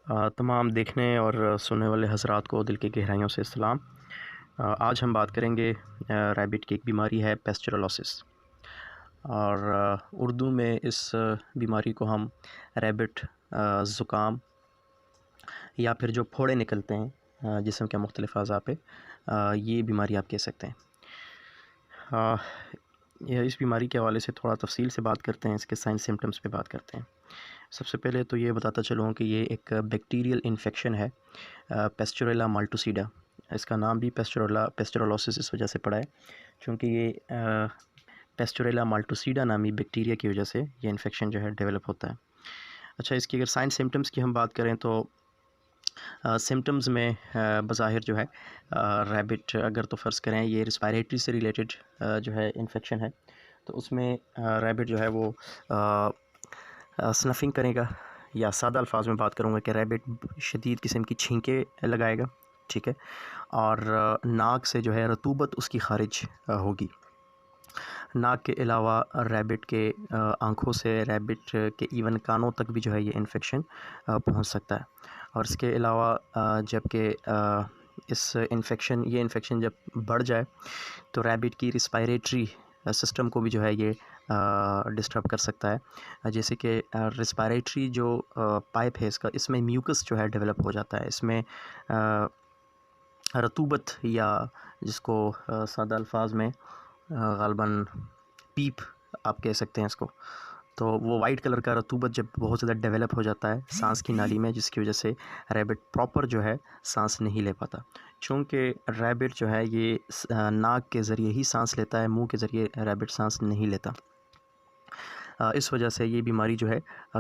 تمام دیکھنے اور سننے والے حضرات کو دل کی گہرائیوں سے سلام۔ آج ہم بات کریں گے ریبٹ کی ایک بیماری ہے پیسچرلوسس، اور اردو میں اس بیماری کو ہم ریبٹ زکام یا پھر جو پھوڑے نکلتے ہیں جسم کے مختلف اعضاء پہ، یہ بیماری آپ کہہ سکتے ہیں۔ اس بیماری کے حوالے سے تھوڑا تفصیل سے بات کرتے ہیں، اس کے سائن سمٹمز پہ بات کرتے ہیں۔ سب سے پہلے تو یہ بتاتا چلوں کہ یہ ایک بیکٹیریل انفیکشن ہے، پیسچوریلا مالٹوسیڈا۔ اس کا نام بھی پیسچرولوسس اس وجہ سے پڑا ہے چونکہ یہ پیسچوریلا مالٹوسیڈا نامی بیکٹیریا کی وجہ سے یہ انفیکشن جو ہے ڈیولپ ہوتا ہے۔ اچھا، اس کی اگر سائن سمٹمز کی ہم بات کریں تو سمٹمز میں بظاہر جو ہے ریبٹ اگر تو فرض کریں یہ ریسپائریٹری سے ریلیٹڈ جو ہے انفیکشن ہے، تو اس میں ریبٹ جو ہے وہ سنفنگ کرے گا، یا سادہ الفاظ میں بات کروں گا کہ ریبٹ شدید قسم کی چھینکیں لگائے گا، ٹھیک ہے، اور ناک سے جو ہے رطوبت اس کی خارج ہوگی۔ ناک کے علاوہ ریبٹ کے آنکھوں سے، ریبٹ کے ایون کانوں تک بھی جو ہے یہ انفیکشن پہنچ سکتا ہے۔ اور اس کے علاوہ جب کہ یہ انفیکشن جب بڑھ جائے تو ریبٹ کی ریسپائریٹری سسٹم کو بھی جو ہے یہ ڈسٹرب کر سکتا ہے، جیسے کہ ریسپائریٹری جو پائپ ہے اس میں میوکس جو ہے ڈیولپ ہو جاتا ہے، اس میں رطوبت، یا جس کو سادہ الفاظ میں غالباً پیپ آپ کہہ سکتے ہیں اس کو، تو وہ وائٹ کلر کا رطوبت جب بہت زیادہ ڈیولپ ہو جاتا ہے سانس کی نالی میں، جس کی وجہ سے ریبٹ پراپر جو ہے سانس نہیں لے پاتا۔ چونکہ ریبٹ جو ہے یہ ناک کے ذریعے ہی سانس لیتا ہے، منہ کے ذریعے ریبٹ سانس نہیں لیتا، اس وجہ سے یہ بیماری جو ہے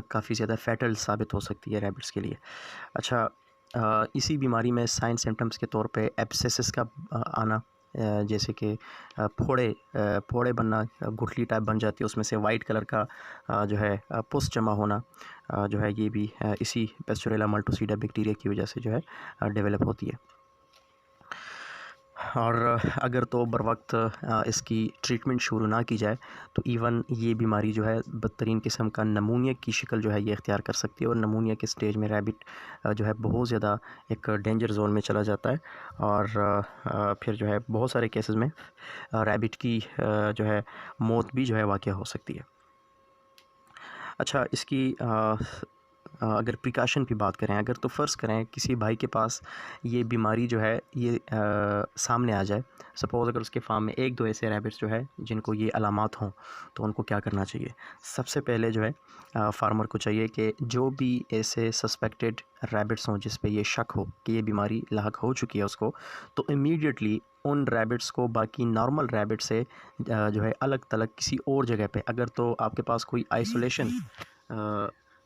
کافی زیادہ فیٹل ثابت ہو سکتی ہے ریبٹس کے لیے۔ اچھا، اسی بیماری میں سائن سمٹمز کے طور پہ ایبسیسس کا آنا، جیسے کہ پھوڑے بننا، گٹھلی ٹائپ بن جاتی ہے، اس میں سے وائٹ کلر کا جو ہے پس جمع ہونا جو ہے، یہ بھی اسی پیسچوریلا مالٹوسیڈا بیکٹیریا کی وجہ سے جو ہے ڈیولپ ہوتی ہے۔ اور اگر تو بر وقت اس کی ٹریٹمنٹ شروع نہ کی جائے تو ایون یہ بیماری جو ہے بدترین قسم کا نمونیا کی شکل جو ہے یہ اختیار کر سکتی ہے، اور نمونیا کے سٹیج میں ریبٹ جو ہے بہت زیادہ ایک ڈینجر زون میں چلا جاتا ہے، اور پھر جو ہے بہت سارے کیسز میں ریبٹ کی جو ہے موت بھی جو ہے واقع ہو سکتی ہے۔ اچھا، اس کی اگر پریکاشن کی بات کریں، اگر تو فرض کریں کسی بھائی کے پاس یہ بیماری جو ہے یہ سامنے آ جائے، سپوز اگر اس کے فارم میں ایک دو ایسے ریبٹس جو ہے جن کو یہ علامات ہوں، تو ان کو کیا کرنا چاہیے؟ سب سے پہلے جو ہے فارمر کو چاہیے کہ جو بھی ایسے سسپیکٹڈ ریبٹس ہوں جس پہ یہ شک ہو کہ یہ بیماری لاحق ہو چکی ہے اس کو، تو امیڈیٹلی ان ریبٹس کو باقی نارمل ریبٹ سے جو ہے الگ تلگ کسی اور جگہ پہ، اگر تو آپ کے پاس کوئی آئسولیشن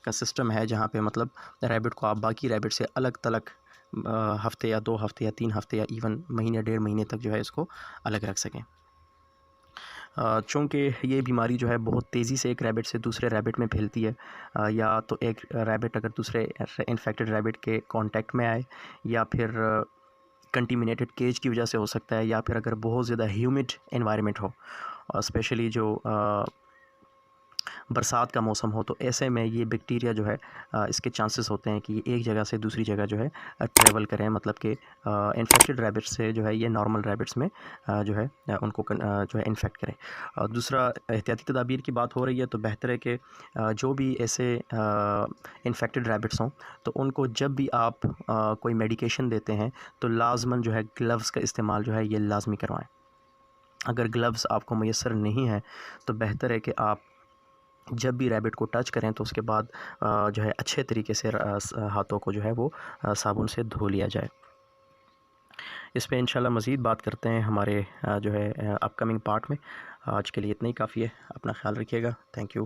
کا سسٹم ہے جہاں پہ مطلب ریبٹ کو آپ باقی ریبٹ سے الگ تلگ ہفتے یا 2 ہفتے یا 3 ہفتے یا ایون مہینے 1.5 مہینے تک جو ہے اس کو الگ رکھ سکیں۔ چونکہ یہ بیماری جو ہے بہت تیزی سے ایک ریبٹ سے دوسرے ریبٹ میں پھیلتی ہے، یا تو ایک ریبٹ اگر دوسرے انفیکٹڈ ریبٹ کے کانٹیکٹ میں آئے، یا پھر کنٹیمنیٹڈ کیج کی وجہ سے ہو سکتا ہے، یا پھر اگر بہت زیادہ ہیومڈ انوائرمنٹ ہو، اسپیشلی جو برسات کا موسم ہو، تو ایسے میں یہ بیکٹیریا جو ہے اس کے چانسز ہوتے ہیں کہ یہ ایک جگہ سے دوسری جگہ جو ہے ٹریول کریں، مطلب کہ انفیکٹڈ ریبٹس سے جو ہے یہ نارمل ریبٹس میں جو ہے ان کو جو ہے انفیکٹ کریں۔ دوسرا، احتیاطی تدابیر کی بات ہو رہی ہے تو بہتر ہے کہ جو بھی ایسے انفیکٹڈ ریبٹس ہوں تو ان کو جب بھی آپ کوئی میڈیکیشن دیتے ہیں تو لازماً جو ہے گلوز کا استعمال جو ہے یہ لازمی کروائیں۔ اگر گلوز آپ کو میسر نہیں ہے تو بہتر ہے کہ آپ جب بھی ریبٹ کو ٹچ کریں تو اس کے بعد جو ہے اچھے طریقے سے ہاتھوں کو جو ہے وہ صابن سے دھو لیا جائے۔ اس پہ انشاءاللہ مزید بات کرتے ہیں ہمارے جو ہے اپ کمنگ پارٹ میں۔ آج کے لیے اتنا ہی کافی ہے، اپنا خیال رکھیے گا، تھینک یو۔